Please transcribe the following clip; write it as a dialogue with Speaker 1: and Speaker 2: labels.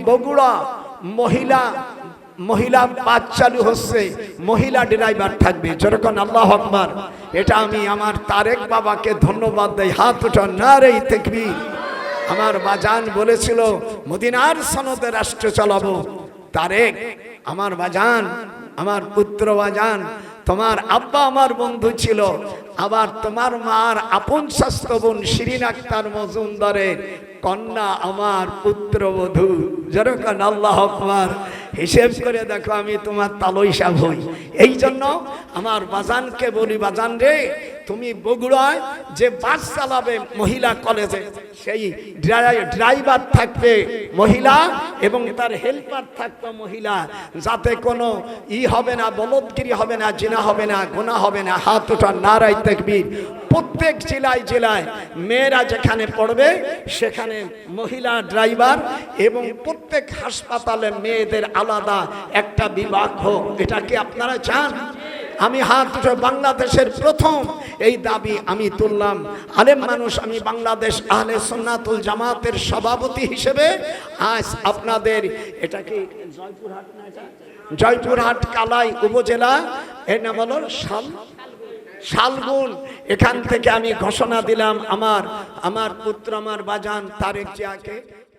Speaker 1: বগুড়া মহিলা বাস চালু হচ্ছে, মহিলা ড্রাইভার থাকবে, যেরকম আল্লাহু আকবার। এটা আমি আমার তারেক বাবাকে ধন্যবাদ দেই, হাত উঠান, নারে তাকবীর। আমার বাজান বলেছিল মদিনার সনদে রাষ্ট্র চালাবো। তারেক আমার বাজান, আমার পুত্র বাজান, তোমার আব্বা আমার বন্ধু ছিল, আবার তোমার মার আপন শাস্ত্র বোন শিরিন আক্তার মজুমদারের কন্যা আমার পুত্রবধূ, যেরকম আল্লাহু আকবার। হিসেব করে দেখো আমি তোমার তালইসা হই। এই জন্য আমার বাজানকে বলি, বাজান রে, তুমি বগুড়ায় যে বাস চালাবে মহিলা কলেজে, সেই ড্রাইভার থাকবে মহিলা এবং তার হেল্পার থাকবে মহিলা, যাতে কোনো হবে না, বলদগিরি হবে না, জিনা হবে না, গুনাহ হবে না। হাত ওঠান, নারে তাকবীর। প্রত্যেক জেলায় জেলায় মেয়েরা যেখানে পড়বে সেখানে মহিলা ড্রাইভার, এবং প্রত্যেক হাসপাতালে মেয়েদের আলাদা একটা বিভাগ হোক। এটা কি আপনারা চান? আমি হাত উঠে বাংলাদেশের প্রথম এই দাবি আমি তুললাম। আলেম মানুষ, আমি বাংলাদেশ আহলে সুন্নাতুল জামাতের সভাপতি হিসেবে আজ আপনাদের, এটা কি জয়পুরহাট না, এটা জয়পুরহাট কালাই উপজেলা, এর নাম হলো শালগুন। এখান থেকে আমি ঘোষণা দিলাম আমার পুত্র, আমার বাজান তারেক জিয়াকে।